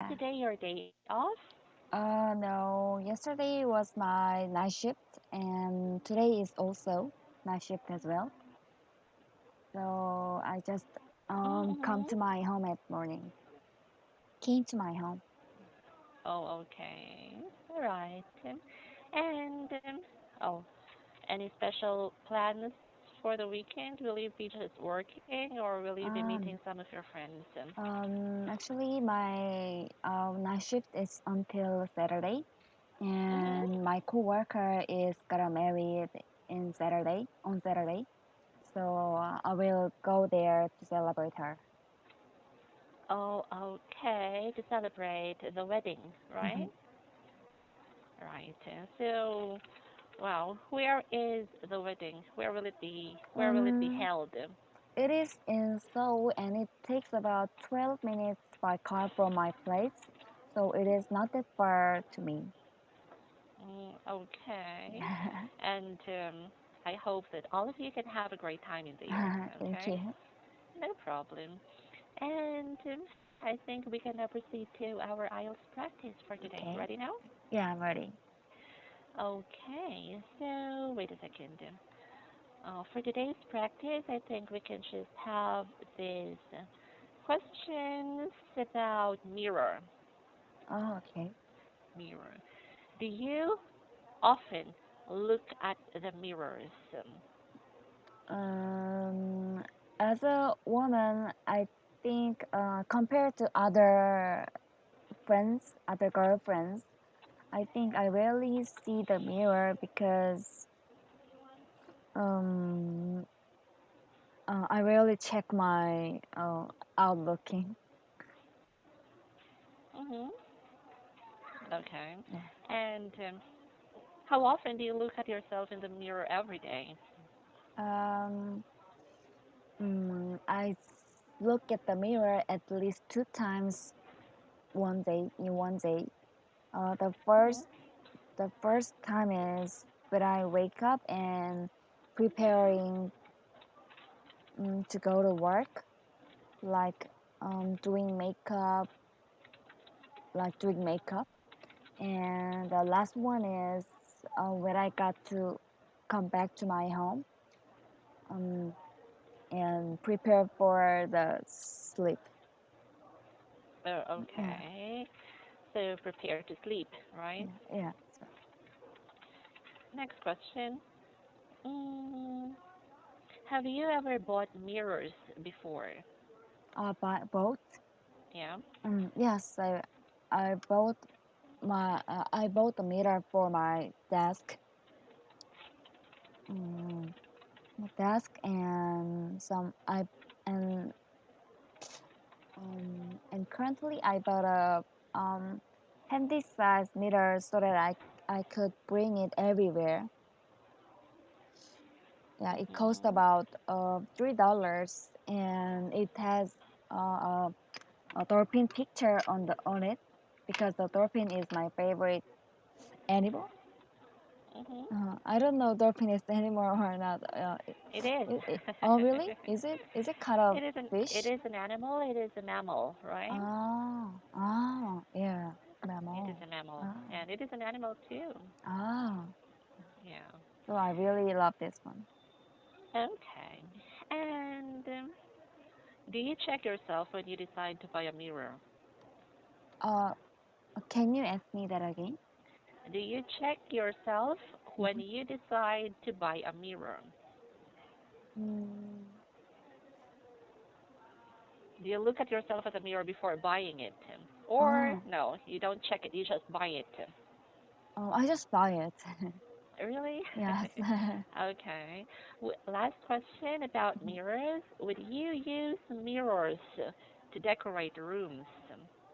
Yeah. Today your day off? No, yesterday was my night shift, and today is also night shift as well. So I just come Mm-hmm. to my home at morning. Came to my home. Oh, okay. All right. And oh, any special plans for the weekend? Will you be just working, or will you be meeting Um, some of your friends? Actually, my night shift is until Saturday, Mm-hmm. and my coworker is gonna married in Saturday on Saturday. So I will go there to celebrate her. Oh, okay. To celebrate the wedding, right? Mhm. Right. So, wow, where is the wedding? Where will it be? Where will it be Um, held? It is in Seoul and it takes about 12 minutes by car from my place, so it is not that far to me. Okay. And I hope that all of you can have a great time in there. Thank Okay? you. No problem. And I think we can now proceed to our IELTS practice for today. Okay. Ready now? Yeah, I'm ready. Okay. So wait a second. For today's practice, I think we can just have these questions about mirror. Oh, okay. Mirror. Do you often look at the mirrors? Um, as a woman, I think compared to other friends, other girlfriends, I think I rarely see the mirror because um, I rarely check my outlooking. Mm-hmm. Okay. Yeah. And how often do you look at yourself in the mirror every day? Um, I look at the mirror at least 2 times one day in one day. Uh, the Mm-hmm. first the first time is when I wake up and preparing to go to work, like doing makeup, doing makeup. And the last one is when I got to come back to my home um, and prepare for the sleep. Oh, Yeah, okay. So prepare to sleep, right? yeah, yeah. Next question. Mm, have you ever bought mirrors before? Both. Yeah. Yes, I bought a mirror for my desk, um, and some I and and currently I bought a handy size mirror so that I could bring it everywhere. Yeah, it cost Mm-hmm. about $3, and it has uh, a dolphin picture on it because the dolphin is my favorite animal. Mm-hmm. I don't know dolphin is animal or not. It is. Oh really? Is it kind of It fish? is an animal. It is a mammal, right? Yeah, It is mammal. a mammal, Ah, and it is an animal too. ah. Yeah. So I really love this one. Okay. And do you check yourself when you decide to buy a mirror? Uh, can you ask me that again? Do you check yourself when Mhm. you decide to buy a mirror? Mm, Do you look at yourself at the mirror before buying it? Or oh, no, you don't check it, you just buy it? I just buy it. Really? Yes. Okay. Last question about mirrors. Would you use mirrors to decorate rooms?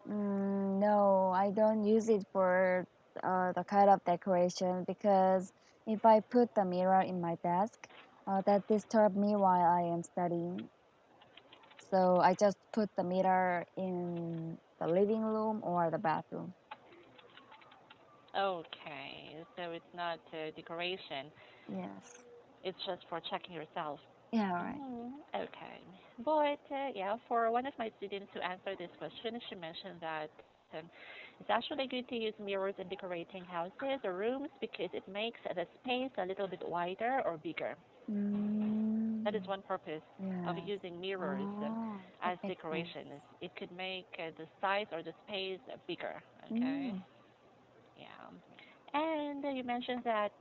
No, I don't use it for the kind of decoration because if I put the mirror in my desk, that disturb me while I am studying. So I just put the mirror in the living room or the bathroom. Okay, so it's not decoration. Yes. It's just for checking yourself. Yeah, right. Okay. But yeah, for one of my students who answered this question, she mentioned that It's actually good to use mirrors in decorating houses or rooms because it makes the space a little bit wider or bigger. That is Mm, one purpose of yes. using mirrors Oh, that as makes sense. decorations. It could make the size or the space bigger. Okay. Mm, Yeah. And you mentioned that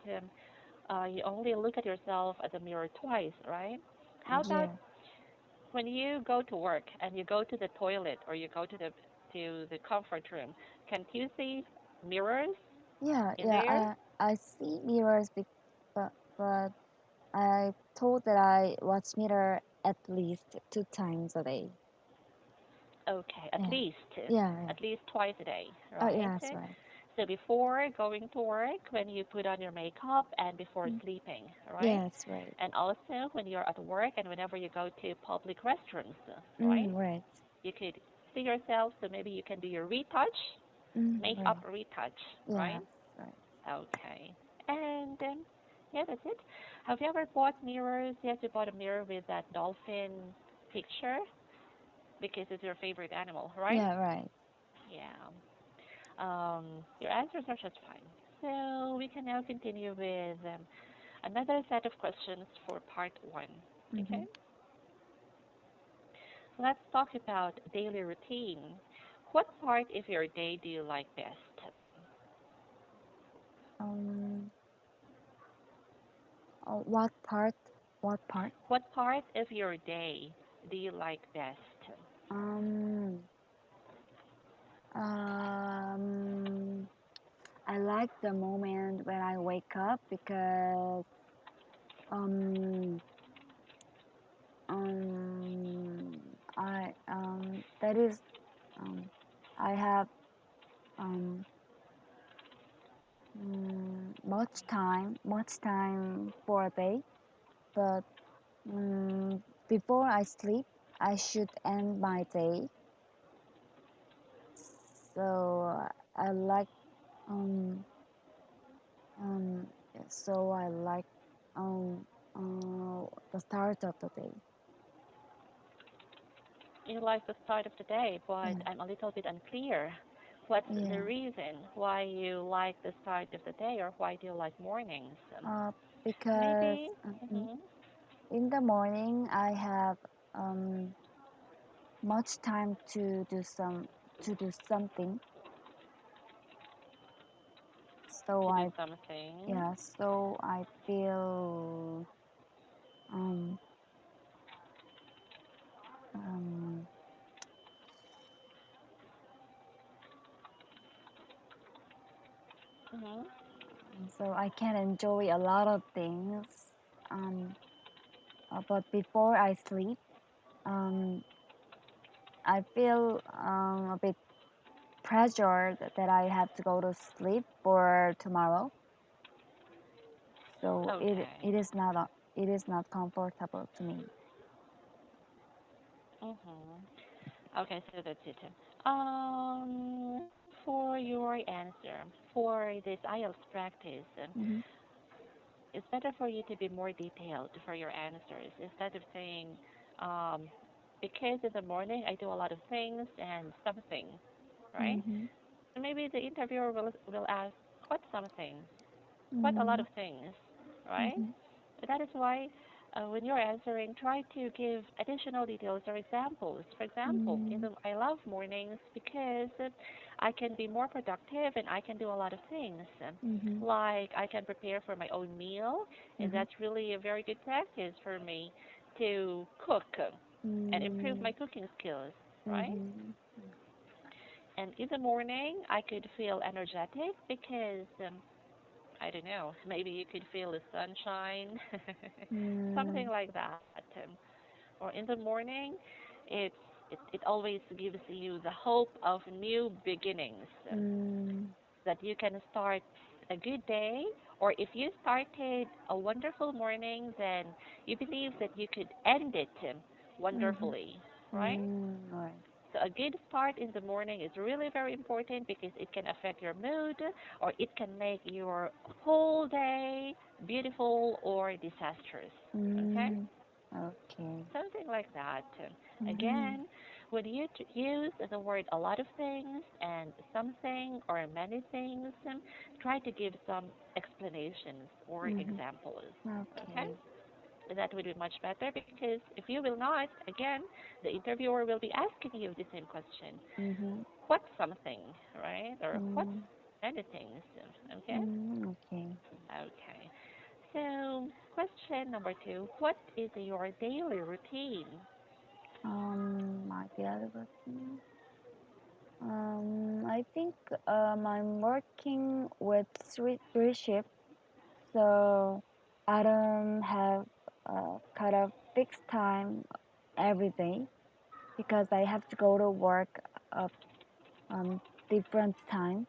you only look at yourself at the mirror twice, right? How about yeah. when you go to work and you go to the toilet or you go to the comfort room? Can't you see mirrors Yeah, in yeah. there? I see mirrors, but I told that I watch mirror at least 2 times a day. Okay, Yeah, yeah. at least twice a day, Oh, right? yes, right. So before going to work, when you put on your makeup, and before Mm, sleeping, right? yes, right. And also when you're at work and whenever you go to public restrooms, right? Right. You could see yourself, so maybe you can do your retouch, makeup Right. retouch, right? Yes, right. Okay. And yeah, that's it. Have you ever bought mirrors? Yes, you bought a mirror with that dolphin picture because it's your favorite animal, right? Yeah, right. Yeah. Your answers are just fine. So we can now continue with another set of questions for part one. Mm-hmm. Okay? Let's talk about daily routine. What part of your day do you like best? Um, what part? What part? What part of your day do you like best? Um, um, I like the moment when I wake up because um um that is um I have um much time for a day, but before I sleep I should end my day. So I like um um so I like um the start of the day. You like the start of the day, but Yeah, I'm a little bit unclear. What's the yeah. reason why you like the start of the day, or why do you like mornings? Uh, because Maybe. Hmm. in the morning I have um much time to do something. So To do I something. yeah, so I feel um um Hmm. so I can enjoy a lot of things. Um, but before I sleep, um, I feel a bit pressured that I have to go to sleep for tomorrow. So Okay. it is not comfortable to me. Hmm. Okay, so that's it. For your answer, for this IELTS practice, Hmm. it's better for you to be more detailed for your answers instead of saying, um, because in the morning I do a lot of things and something, right? Hmm. So maybe the interviewer will ask, what something? What a lot Hmm. of things, right? Hmm. That is why when you're answering, try to give additional details or examples. For example, I love mornings because I can be more productive and I can do a lot of things. Hmm. Like I can prepare for my own meal, and Hmm. that's really a very good practice for me to cook and improve Hmm. my cooking skills, right? Hmm. And in the morning, I could feel energetic because I don't know, maybe you could feel the sunshine, something Hmm. like that. Or in the morning, it's, it always gives you the hope of new beginnings, Hmm. that you can start a good day. Or if you started a wonderful morning, then you believe that you could end it Hmm. wonderfully, right? Hmm. Right. So a good start in the morning is really very important because it can affect your mood or it can make your whole day beautiful or disastrous. Okay? Hmm. Okay. Something like that. Hmm. Again, When you use the word a lot of things and something or many things, try to give some explanations or Mhm. examples. Okay? Okay. That would be much better because if you will not, again, the interviewer will be asking you the same question. Mhm. What's something, right? Or what's Mm. many things? Okay? Okay. Okay. So, question number two, what is your daily routine? My daily routine. I think I'm working with three shifts, so I don't have kind of fixed time every day because I have to go to work uh, different time.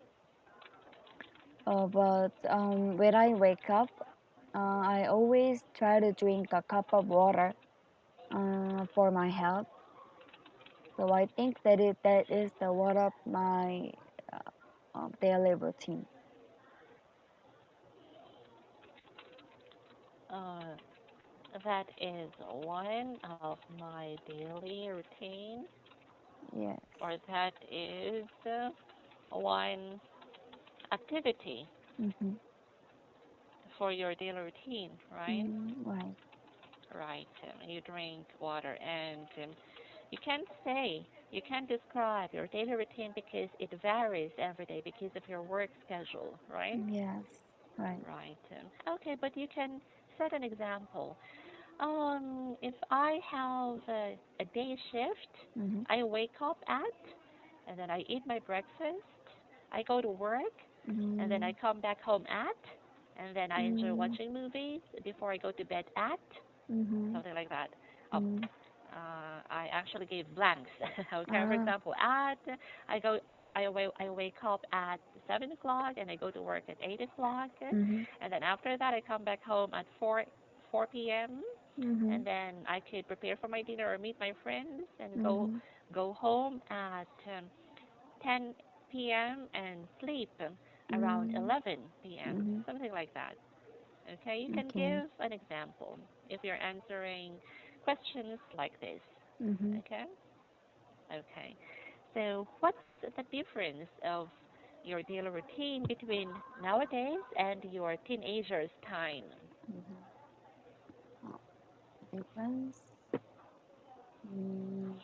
But when I wake up, I always try to drink a cup of water for my health. So I think that is the one of my daily routine. Uh, that is one of my daily routine, Yes. or that is one activity Mhm. for your daily routine, right? Right. Right. You drink water, and you can't say, you can't describe your daily routine because it varies every day because of your work schedule, right? Yes. Right. Right. Okay, but you can set an example. If I have a day shift, Mhm. I wake up at, and then I eat my breakfast. I go to work, and then I Mhm. come back home at, and then I enjoy Mhm. watching movies before I go to bed at, Mhm. something like that. Oh, Mhm. I actually gave blanks. Okay, for Ah. example, I go, I wake up at 7 o'clock and I go to work at 8 o'clock, Mhm. and then after that I come back home at 4 p.m. Mhm. and then I could prepare for my dinner or meet my friends and Mhm. go home at 10 p.m. and sleep around Mhm. 11 p.m. Mhm. Something like that. Okay, you can Okay. give an example if you're answering questions like this. Mhm. Okay? Okay. So, what's the difference of your daily routine between nowadays and your teenager's time? Mhm. Uh, Difference. Mm.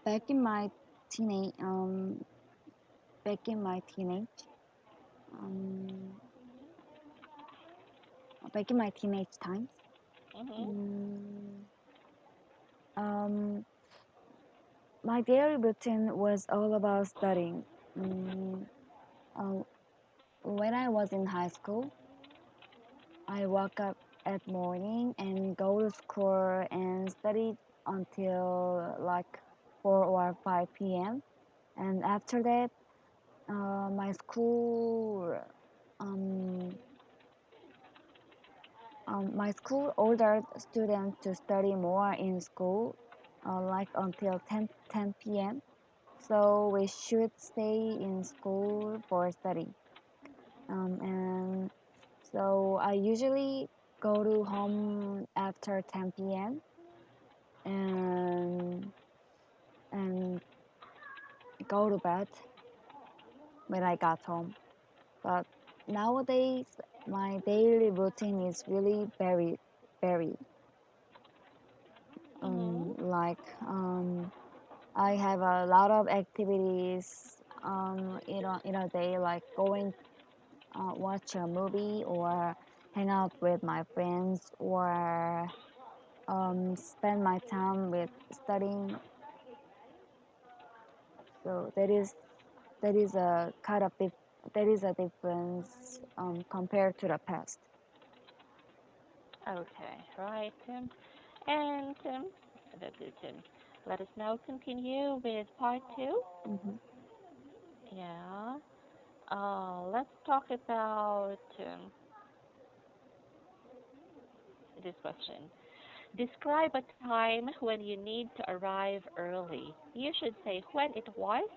Back in my teenage back in my teenage um back in my teenage times. Mhm. Mm, um, my daily routine was all about studying. Mm, uh, when I was in high school, I woke up at morning and go to school and study until like 4 or 5 p.m. And after that, my school um, my school ordered students to study more in school, like until 10 p.m. So we should stay in school for study. And so I usually go to home after 10 p.m. and and go to bed when I got home. But nowadays, my daily routine is really very Mhm. like I have a lot of activities in a day, like going watch a movie or hang out with my friends or spend my time with studying. So that is a kind of that is a difference compared to the past. Okay. Right. And that's it. Let us now continue with part two. Hmm. Yeah. Let's talk about this question. Describe a time when you need to arrive early. You should say when it was,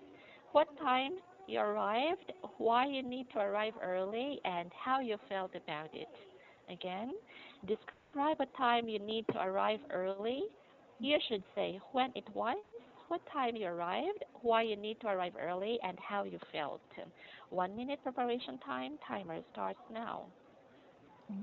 what time you arrived, why you need to arrive early, and how you felt about it. Again, describe a time you need to arrive early, You should say when it was, what time you arrived, why you need to arrive early, and how you felt. 1 minute preparation time, timer starts now. Okay.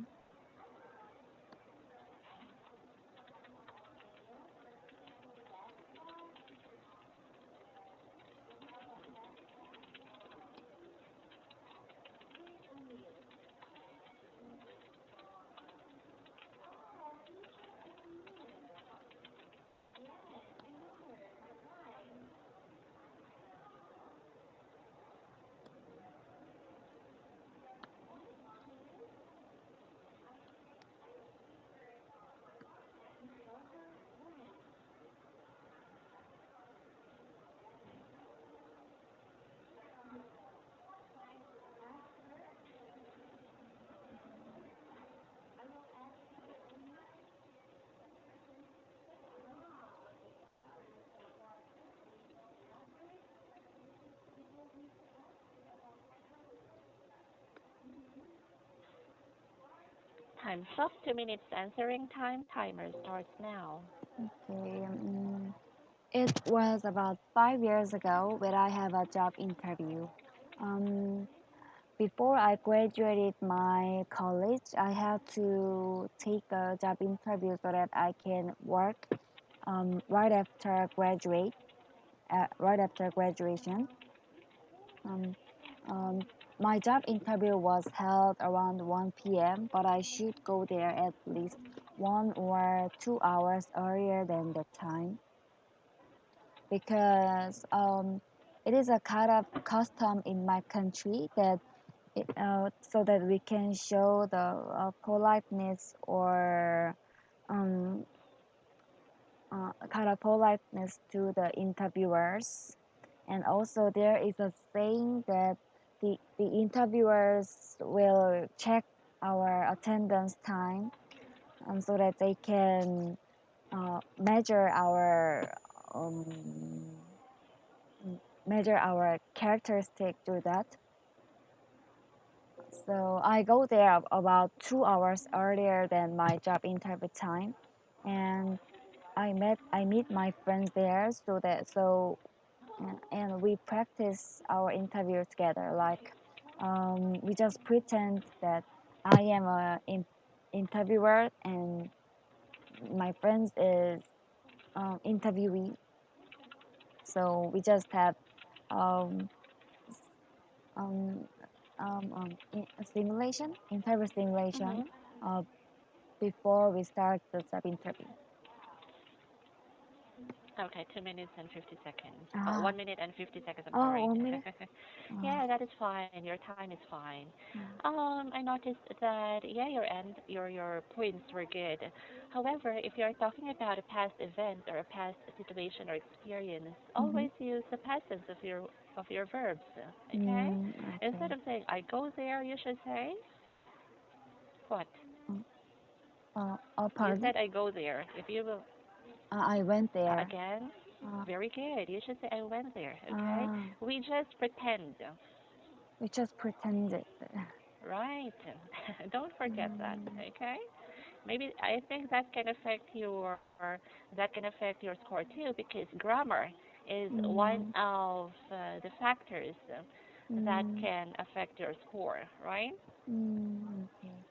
Time's up. 2 minutes answering time, timer starts now. Okay. It was about 5 years ago when I have a job interview. Um, Before I graduated my college, I had to take a job interview so that I can work right after right after graduation. Um, um, my job interview was held around 1 p.m., but I should go there at least 1 or 2 hours earlier than the time because it is a kind of custom in my country that so that we can show the politeness or um, kind of politeness to the interviewers. And also, there is a saying that the interviewers will check our attendance time so that they can measure our characteristic to that. So I go there about 2 hours earlier than my job interview time, and I meet my friends there and we practice our interview together. Like we just pretend that I am a interviewer and my friends is interviewee. So we just have um, um, interview simulation, Mhm. uh, before we start the job interview. Okay, 2 minutes and 50 seconds. Oh, Ah, 1 minute and 50 seconds. I'm oh, sorry. 1 minute. Yeah, Ah, that is fine. Your time is fine. mm, I noticed that yeah, your points were good. However, if you are talking about a past event or a past situation or experience, mm-hmm. always use the passives of your verbs. Okay? Okay. Instead of saying I go there, you should say what? Mm, oh, You pardon. said I go there. If you will I went there. again, Uh, very good. You should say I went there. Okay? uh, We just pretend. we just pretended. Right. Don't forget that. Mm, Okay? Maybe I think that can affect your score too because grammar is one mm, of the factors that mm, can affect your score, right? okay.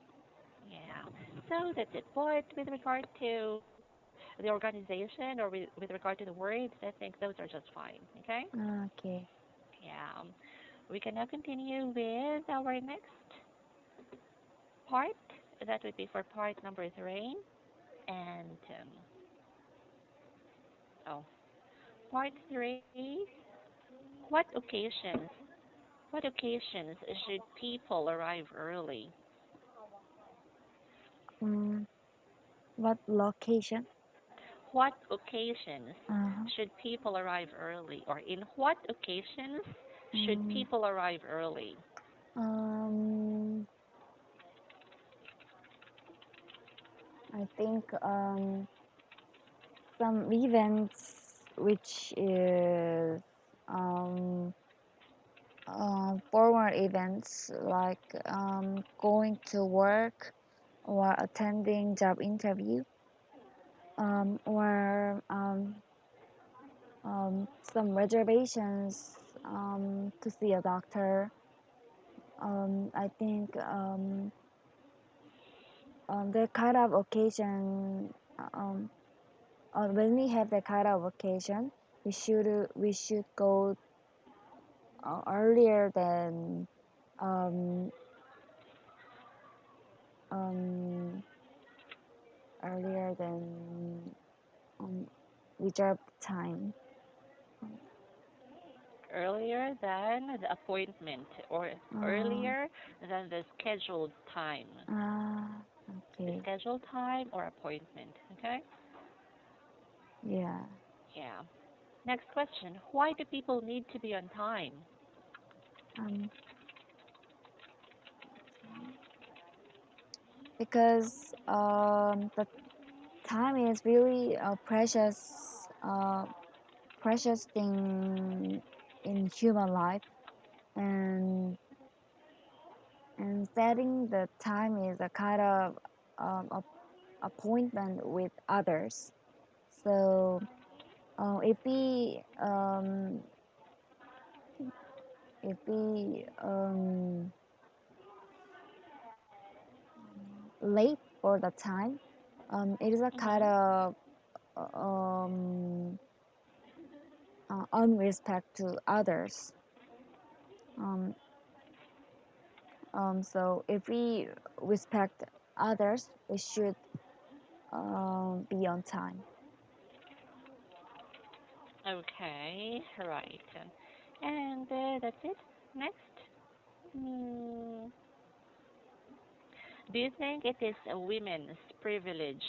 Yeah. So that's it. But with regard to the organization or with regard to the words, I think those are just fine. Okay? Okay. Yeah. We can now continue with our next part. That would be for part number three. And oh, part three. What occasions? What occasions should people arrive early? Mm, what location? What occasions Uh, should people arrive early? Or in what occasions should mm, people arrive early? um, I think some events which is um, formal events like going to work or attending job interview. or some reservations to see a doctor. I think that kind of occasion, um, when we have that kind of occasion, we should go earlier than um, um, earlier than reserved time. Earlier than the appointment or Uh, earlier than the scheduled time. The okay. scheduled time or appointment. Okay? Yeah. Yeah. Next question. Why do people need to be on time? Um, because the time is really a precious thing in human life, and setting the time is a kind of appointment with others. So if we late for the time, it is a kind Mhm. of um, unrespect to others. Um, so if we respect others, we should be on time. Okay. Right. And that's it. Next. Mm, do you think it is a women's privilege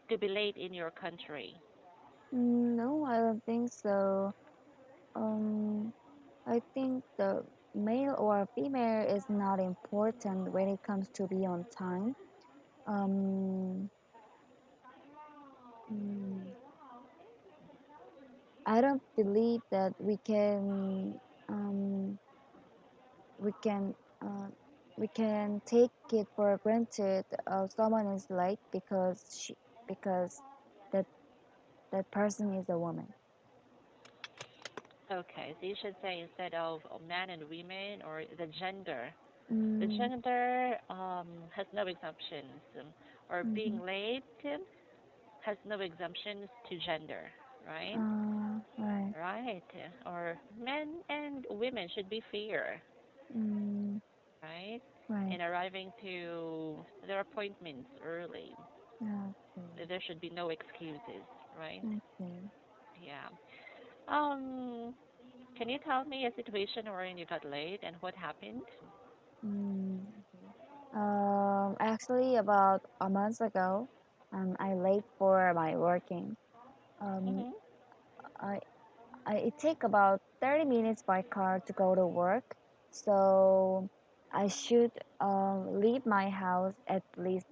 to be late in your country? No, I don't think so. Um, I think the male or female is not important when it comes to be on time. Um, mm, I don't believe that we can uh, we can take it for granted someone is late because that that person is a woman. Okay, so you should say instead of man and women or the gender. The Mm, gender has no exemptions, or being mm-hmm. late has no exemptions to gender, right? Right. Right. Or men and women should be fair, Mm, right? right. In arriving to their appointments early. Okay. There should be no excuses, right? Okay. Yeah. Um, can you tell me a situation wherein you got late and what happened? Okay. Actually, about a month ago, I late for my working. Um, Mhm. I, it take about 30 minutes by car to go to work, so I should leave my house at least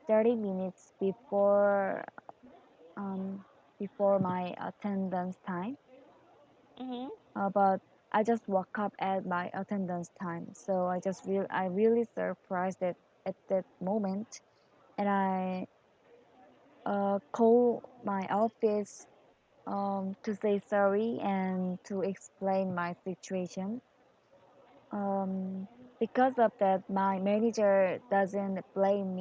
30 minutes um, before my attendance time. Mhm. But I just woke up at my attendance time, so I really surprised at that moment, and I call my office to say sorry and to explain my situation. Um, because of that, my manager doesn't blame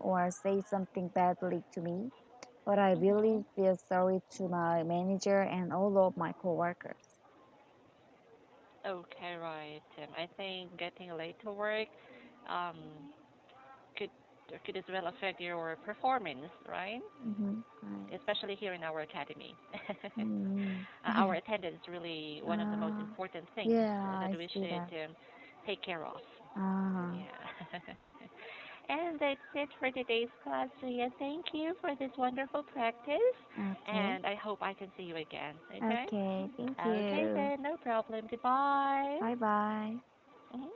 or say something badly to me. But I Mhm. really feel sorry to my manager and all of my coworkers. Okay, right. I think getting late to work um could could as well affect your performance, right? Right. Especially here in our academy. Mm. Our attendance is really one of the most uh, important things yeah, that I we see should that. take care of. Uh, Yeah. And that's it for today's class. So yeah, thank you for this wonderful practice. okay. And I hope I can see you again. Okay? Okay. Thank Okay you. then, no problem. Goodbye. Bye bye. Mhm.